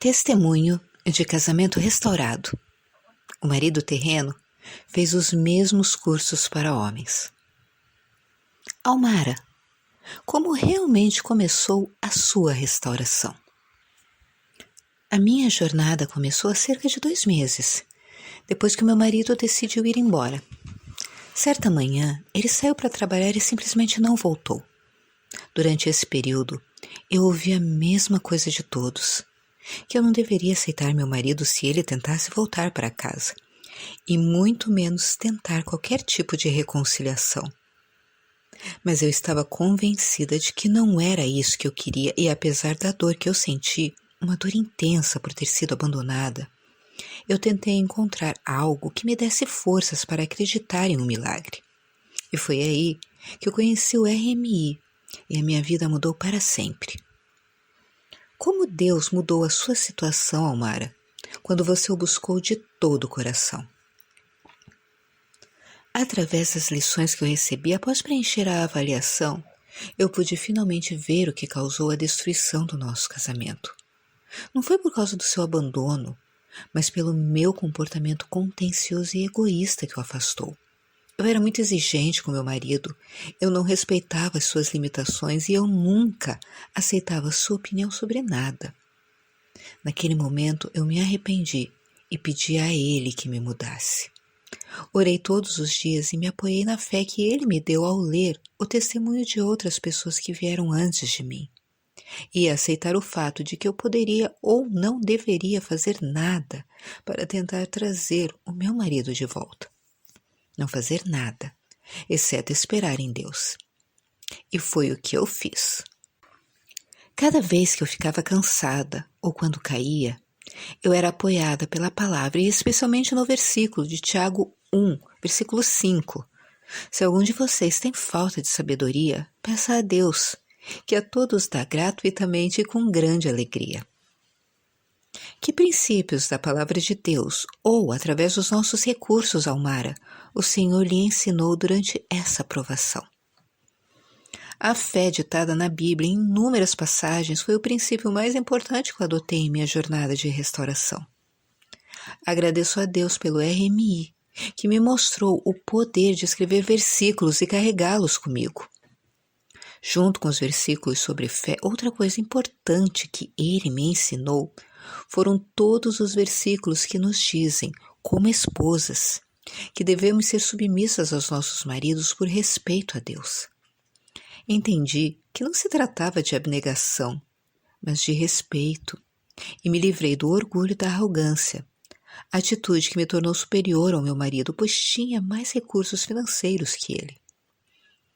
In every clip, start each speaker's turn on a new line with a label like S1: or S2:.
S1: Testemunho de casamento restaurado. O marido terreno fez os mesmos cursos para homens. Almara, como realmente começou a sua restauração? A minha jornada começou há cerca de 2 meses, depois que meu marido decidiu ir embora. Certa manhã, ele saiu para trabalhar e simplesmente não voltou. Durante esse período, eu ouvi a mesma coisa de todos, que eu não deveria aceitar meu marido se ele tentasse voltar para casa, e muito menos tentar qualquer tipo de reconciliação. Mas eu estava convencida de que não era isso que eu queria e apesar da dor que eu senti, uma dor intensa por ter sido abandonada, eu tentei encontrar algo que me desse forças para acreditar em um milagre. E foi aí que eu conheci o RMI e a minha vida mudou para sempre. Como Deus mudou a sua situação, Almara, quando você o buscou de todo o coração? Através das lições que eu recebi após preencher a avaliação, eu pude finalmente ver o que causou a destruição do nosso casamento. Não foi por causa do seu abandono, mas pelo meu comportamento contencioso e egoísta que o afastou. Eu era muito exigente com meu marido, eu não respeitava as suas limitações e eu nunca aceitava sua opinião sobre nada. Naquele momento eu me arrependi e pedi a ele que me mudasse. Orei todos os dias e me apoiei na fé que ele me deu ao ler o testemunho de outras pessoas que vieram antes de mim. E aceitar o fato de que eu poderia ou não deveria fazer nada para tentar trazer o meu marido de volta. Não fazer nada, exceto esperar em Deus. E foi o que eu fiz. Cada vez que eu ficava cansada ou quando caía, eu era apoiada pela palavra e especialmente no versículo de Tiago 1, versículo 5. Se algum de vocês tem falta de sabedoria, peça a Deus, que a todos dá gratuitamente e com grande alegria. Que princípios da palavra de Deus, ou através dos nossos recursos, Almara, o Senhor lhe ensinou durante essa provação? A fé ditada na Bíblia em inúmeras passagens foi o princípio mais importante que eu adotei em minha jornada de restauração. Agradeço a Deus pelo RMI, que me mostrou o poder de escrever versículos e carregá-los comigo. Junto com os versículos sobre fé, outra coisa importante que ele me ensinou foram todos os versículos que nos dizem, como esposas, que devemos ser submissas aos nossos maridos por respeito a Deus. Entendi que não se tratava de abnegação, mas de respeito, e me livrei do orgulho e da arrogância, atitude que me tornou superior ao meu marido, pois tinha mais recursos financeiros que ele.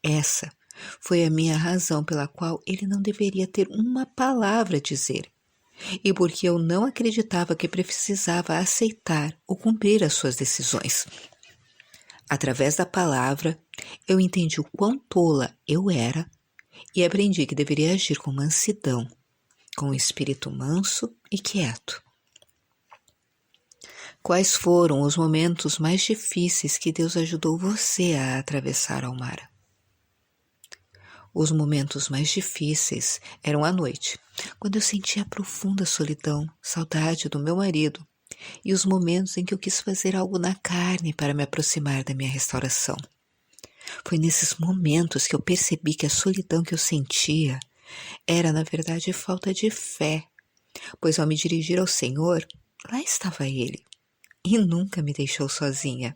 S1: Essa foi a minha razão pela qual ele não deveria ter uma palavra a dizer, e porque eu não acreditava que precisava aceitar ou cumprir as suas decisões. Através da palavra, eu entendi o quão tola eu era e aprendi que deveria agir com mansidão, com um espírito manso e quieto. Quais foram os momentos mais difíceis que Deus ajudou você a atravessar, Almara? Os momentos mais difíceis eram à noite, quando eu sentia a profunda solidão, saudade do meu marido, e os momentos em que eu quis fazer algo na carne para me aproximar da minha restauração. Foi nesses momentos que eu percebi que a solidão que eu sentia era, na verdade, falta de fé, pois ao me dirigir ao Senhor, lá estava Ele, e nunca me deixou sozinha.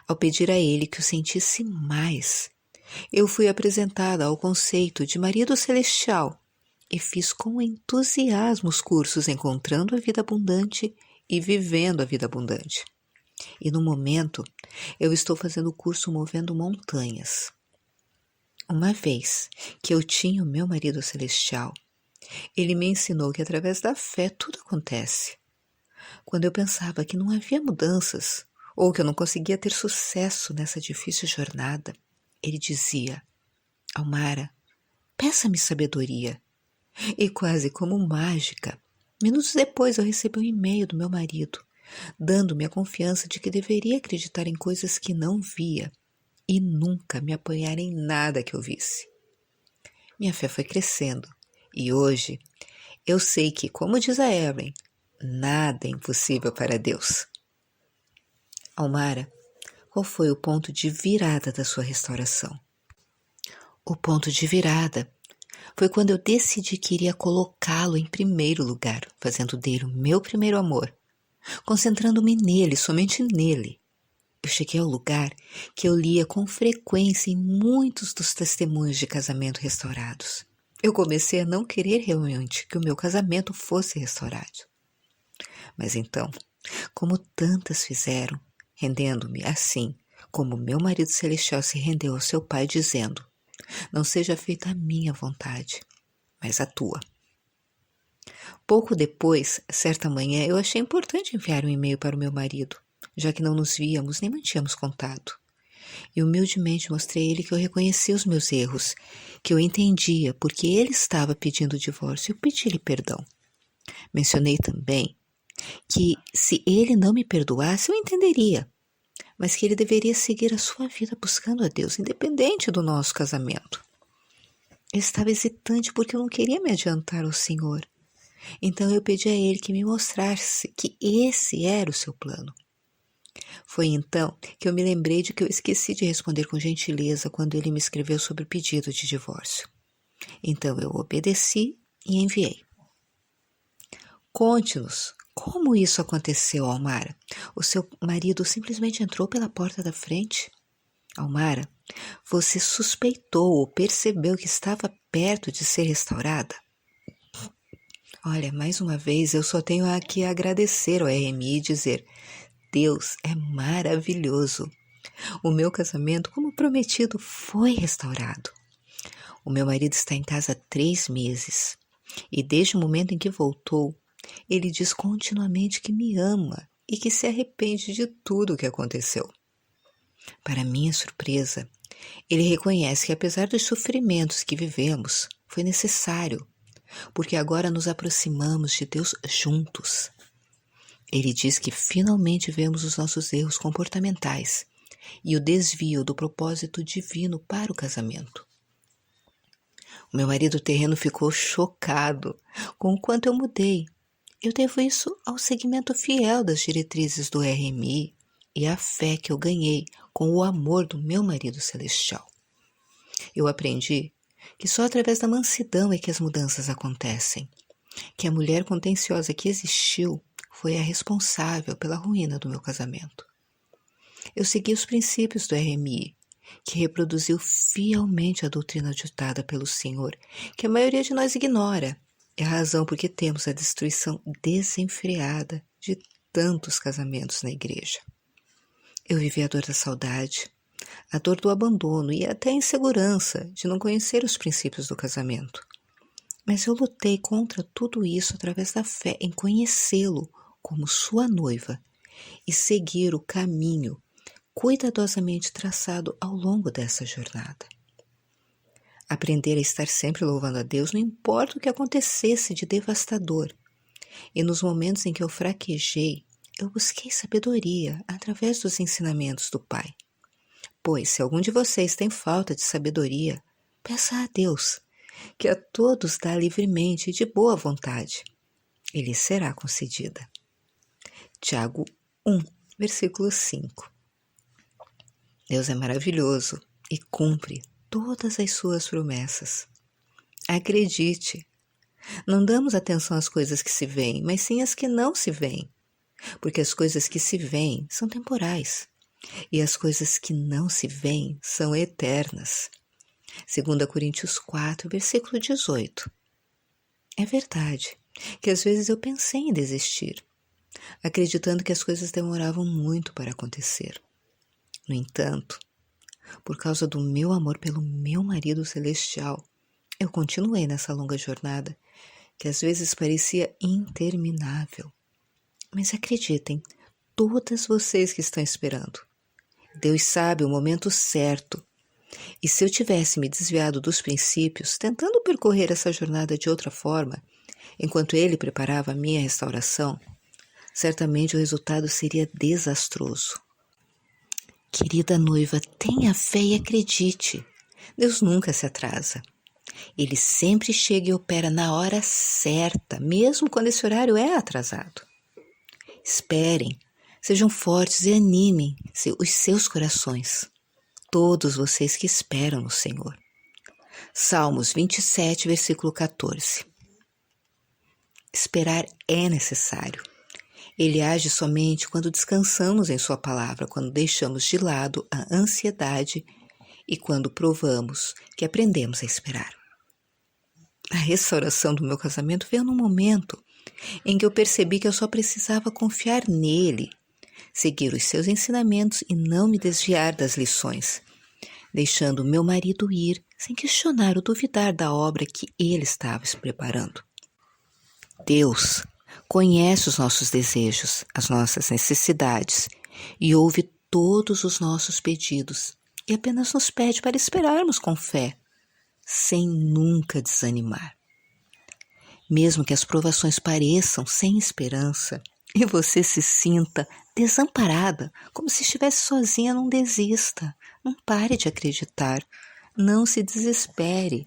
S1: Ao pedir a Ele que eu sentisse mais, eu fui apresentada ao conceito de marido celestial e fiz com entusiasmo os cursos Encontrando a Vida Abundante e Vivendo a Vida Abundante. E no momento, eu estou fazendo o curso Movendo Montanhas. Uma vez que eu tinha o meu marido celestial, ele me ensinou que através da fé tudo acontece. Quando eu pensava que não havia mudanças ou que eu não conseguia ter sucesso nessa difícil jornada, ele dizia: Almara, peça-me sabedoria. E quase como mágica, minutos depois eu recebi um e-mail do meu marido, dando-me a confiança de que deveria acreditar em coisas que não via e nunca me apoiar em nada que eu visse. Minha fé foi crescendo e hoje Eu sei que, como diz a Erin, nada é impossível para Deus. Almara, qual foi o ponto de virada da sua restauração? O ponto de virada foi quando eu decidi que iria colocá-lo em primeiro lugar, fazendo dele o meu primeiro amor, concentrando-me nele, somente nele. Eu cheguei ao lugar que eu lia com frequência em muitos dos testemunhos de casamento restaurados. Eu comecei a não querer realmente que o meu casamento fosse restaurado. Mas então, como tantas fizeram, rendendo-me assim, como meu marido celestial se rendeu ao seu pai, dizendo: não seja feita a minha vontade, mas a tua. Pouco depois, certa manhã, eu achei importante enviar um e-mail para o meu marido, já que não nos víamos nem mantínhamos contato. E humildemente mostrei a ele que eu reconhecia os meus erros, que eu entendia porque ele estava pedindo o divórcio e eu pedi-lhe perdão. Mencionei também que se ele não me perdoasse, eu entenderia, mas que ele deveria seguir a sua vida buscando a Deus, independente do nosso casamento. Eu estava hesitante porque eu não queria me adiantar ao Senhor. Então eu pedi a ele que me mostrasse que esse era o seu plano. Foi então que eu me lembrei de que eu esqueci de responder com gentileza quando ele me escreveu sobre o pedido de divórcio. Então eu obedeci e enviei. Conte-nos, como isso aconteceu, Almara? O seu marido simplesmente entrou pela porta da frente? Almara, você suspeitou ou percebeu que estava perto de ser restaurada? Olha, mais uma vez, eu só tenho aqui a agradecer ao RMI e dizer: Deus é maravilhoso. O meu casamento, como prometido, foi restaurado. O meu marido está em casa há 3 meses e desde o momento em que voltou, ele diz continuamente que me ama e que se arrepende de tudo o que aconteceu. Para minha surpresa, ele reconhece que apesar dos sofrimentos que vivemos, foi necessário, porque agora nos aproximamos de Deus juntos. Ele diz que finalmente vemos os nossos erros comportamentais e o desvio do propósito divino para o casamento. O meu marido terreno ficou chocado com o quanto eu mudei. Eu devo isso ao seguimento fiel das diretrizes do RMI e à fé que eu ganhei com o amor do meu marido celestial. Eu aprendi que só através da mansidão é que as mudanças acontecem, que a mulher contenciosa que existiu foi a responsável pela ruína do meu casamento. Eu segui os princípios do RMI, que reproduziu fielmente a doutrina ditada pelo Senhor, que a maioria de nós ignora. É a razão por que temos a destruição desenfreada de tantos casamentos na igreja. Eu vivi a dor da saudade, a dor do abandono e até a insegurança de não conhecer os princípios do casamento. Mas eu lutei contra tudo isso através da fé em conhecê-lo como sua noiva e seguir o caminho cuidadosamente traçado ao longo dessa jornada. Aprender a estar sempre louvando a Deus não importa o que acontecesse de devastador. E nos momentos em que eu fraquejei, eu busquei sabedoria através dos ensinamentos do Pai. Pois, se algum de vocês tem falta de sabedoria, peça a Deus, que a todos dá livremente e de boa vontade. E lhe será concedida. Tiago 1, versículo 5. Deus é maravilhoso e cumpre todas as suas promessas. Acredite, não damos atenção às coisas que se veem, mas sim às que não se veem, porque as coisas que se veem são temporais e as coisas que não se veem são eternas. 2 Coríntios 4, versículo 18. É verdade que às vezes eu pensei em desistir, acreditando que as coisas demoravam muito para acontecer. No entanto, por causa do meu amor pelo meu marido celestial, eu continuei nessa longa jornada que às vezes parecia interminável. Mas acreditem, todas vocês que estão esperando, Deus sabe o momento certo. E se eu tivesse me desviado dos princípios, tentando percorrer essa jornada de outra forma, enquanto Ele preparava a minha restauração, certamente o resultado seria desastroso. Querida noiva, tenha fé e acredite. Deus nunca se atrasa. Ele sempre chega e opera na hora certa, mesmo quando esse horário é atrasado. Esperem, sejam fortes e animem os seus corações, todos vocês que esperam no Senhor. Salmos 27, versículo 14. Esperar é necessário. Ele age somente quando descansamos em sua palavra, quando deixamos de lado a ansiedade e quando provamos que aprendemos a esperar. A restauração do meu casamento veio num momento em que eu percebi que eu só precisava confiar nele, seguir os seus ensinamentos e não me desviar das lições, deixando meu marido ir sem questionar ou duvidar da obra que ele estava se preparando. Deus conhece os nossos desejos, as nossas necessidades e ouve todos os nossos pedidos e apenas nos pede para esperarmos com fé, sem nunca desanimar. Mesmo que as provações pareçam sem esperança e você se sinta desamparada, como se estivesse sozinha, não desista, não pare de acreditar, não se desespere.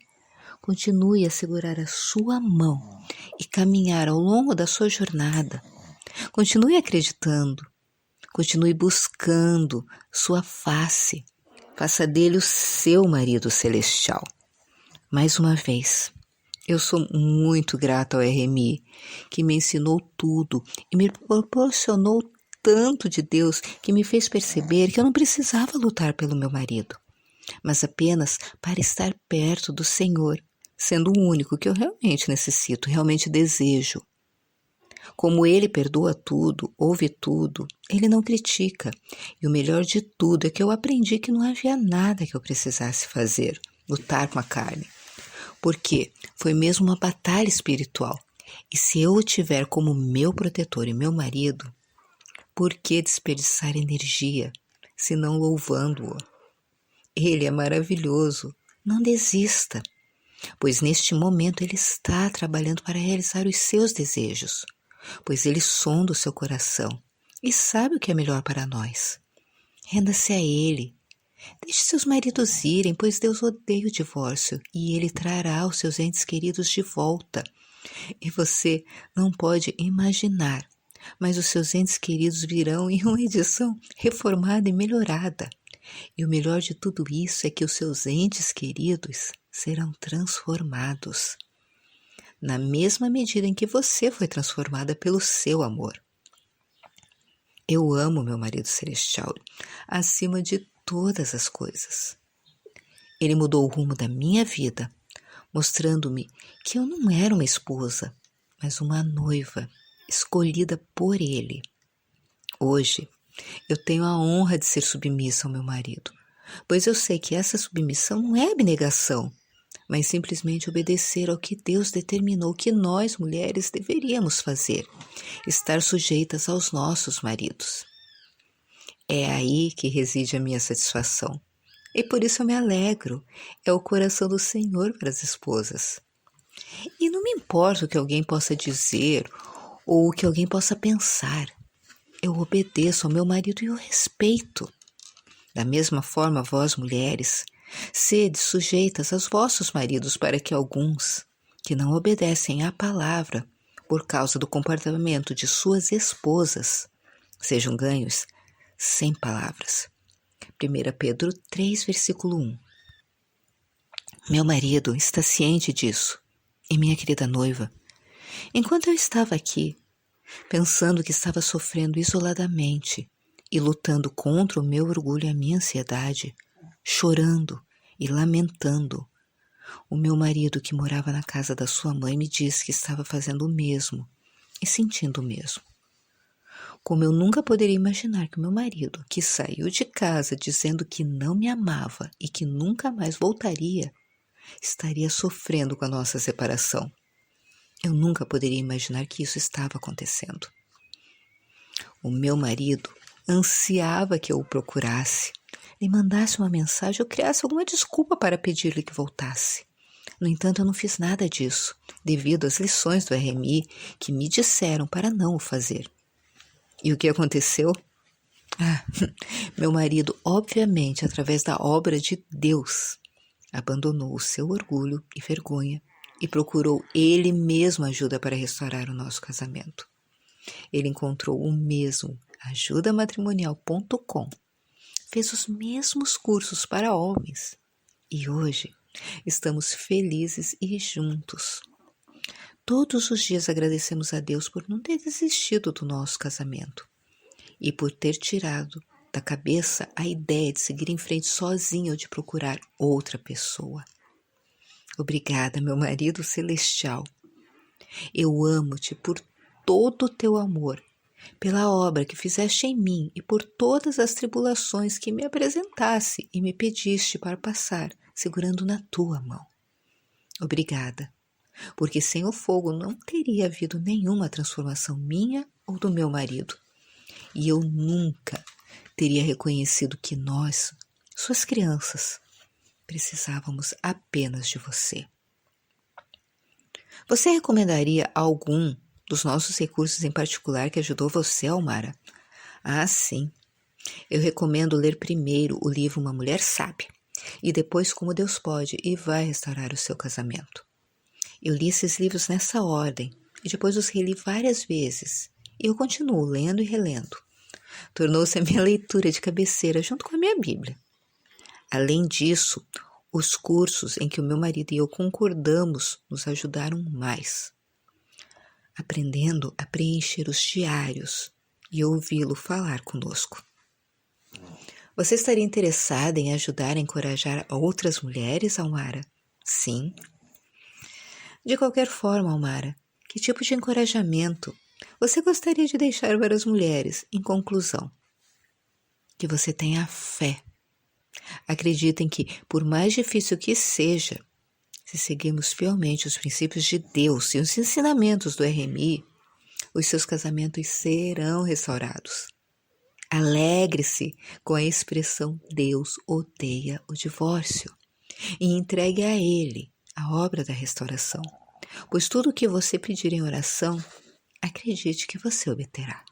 S1: Continue a segurar a sua mão e caminhar ao longo da sua jornada. Continue acreditando, continue buscando sua face, faça dele o seu marido celestial. Mais uma vez, eu sou muito grata ao RMI, que me ensinou tudo e me proporcionou tanto de Deus que me fez perceber que eu não precisava lutar pelo meu marido, mas apenas para estar perto do Senhor, sendo o único que eu realmente necessito, realmente desejo. Como Ele perdoa tudo, ouve tudo, Ele não critica. E o melhor de tudo é que eu aprendi que não havia nada que eu precisasse fazer, lutar com a carne. Porque foi mesmo uma batalha espiritual. E se eu o tiver como meu protetor e meu marido, por que desperdiçar energia, se não louvando-o? Ele é maravilhoso, não desista, pois neste momento ele está trabalhando para realizar os seus desejos, pois ele sonda o seu coração e sabe o que é melhor para nós. Renda-se a ele. Deixe seus maridos irem, pois Deus odeia o divórcio e Ele trará os seus entes queridos de volta. E você não pode imaginar, mas os seus entes queridos virão em uma edição reformada e melhorada. E o melhor de tudo isso é que os seus entes queridos serão transformados, na mesma medida em que você foi transformada pelo seu amor. Eu amo meu marido celestial, acima de todas as coisas. Ele mudou o rumo da minha vida, mostrando-me que eu não era uma esposa, mas uma noiva, escolhida por ele. Hoje, eu tenho a honra de ser submissa ao meu marido, pois eu sei que essa submissão não é abnegação, mas simplesmente obedecer ao que Deus determinou que nós, mulheres, deveríamos fazer, estar sujeitas aos nossos maridos. É aí que reside a minha satisfação. E por isso eu me alegro. É o coração do Senhor para as esposas. E não me importa o que alguém possa dizer ou o que alguém possa pensar. Eu obedeço ao meu marido e o respeito. Da mesma forma, vós, mulheres, sede sujeitas aos vossos maridos, para que alguns que não obedecem à palavra por causa do comportamento de suas esposas sejam ganhos sem palavras. 1 Pedro 3, versículo 1. Meu marido está ciente disso. E minha querida noiva, enquanto eu estava aqui, pensando que estava sofrendo isoladamente e lutando contra o meu orgulho e a minha ansiedade, chorando e lamentando, o meu marido, que morava na casa da sua mãe, me disse que estava fazendo o mesmo e sentindo o mesmo. Como eu nunca poderia imaginar que o meu marido, que saiu de casa dizendo que não me amava e que nunca mais voltaria, estaria sofrendo com a nossa separação. Eu nunca poderia imaginar que isso estava acontecendo. O meu marido ansiava que eu o procurasse, lhe mandasse uma mensagem ou criasse alguma desculpa para pedir-lhe que voltasse. No entanto, eu não fiz nada disso, devido às lições do RMI que me disseram para não o fazer. E o que aconteceu? Meu marido, obviamente, através da obra de Deus, abandonou o seu orgulho e vergonha e procurou ele mesmo ajuda para restaurar o nosso casamento. Ele encontrou o mesmo ajudamatrimonial.com, fez os mesmos cursos para homens e hoje estamos felizes e juntos. Todos os dias agradecemos a Deus por não ter desistido do nosso casamento e por ter tirado da cabeça a ideia de seguir em frente sozinho ou de procurar outra pessoa. Obrigada, meu marido celestial. Eu amo-te por todo o teu amor, pela obra que fizeste em mim e por todas as tribulações que me apresentaste e me pediste para passar, segurando na tua mão. Obrigada, porque sem o fogo não teria havido nenhuma transformação minha ou do meu marido. E eu nunca teria reconhecido que nós, suas crianças, precisávamos apenas de você. Você recomendaria algum dos nossos recursos em particular que ajudou você, Almara? Ah, sim. Eu recomendo ler primeiro o livro Uma Mulher Sábia e depois Como Deus Pode e Vai Restaurar o Seu Casamento. Eu li esses livros nessa ordem e depois os reli várias vezes e eu continuo lendo e relendo. Tornou-se a minha leitura de cabeceira junto com a minha Bíblia. Além disso, os cursos em que o meu marido e eu concordamos nos ajudaram mais, aprendendo a preencher os diários e ouvi-lo falar conosco. Você estaria interessada em ajudar a encorajar outras mulheres, Almara? Sim. De qualquer forma, Almara, que tipo de encorajamento você gostaria de deixar para as mulheres em conclusão? Que você tenha fé. Acreditem que, por mais difícil que seja, se seguirmos fielmente os princípios de Deus e os ensinamentos do RMI, os seus casamentos serão restaurados. Alegre-se com a expressão Deus odeia o divórcio e entregue a Ele a obra da restauração, pois tudo o que você pedir em oração, acredite que você obterá.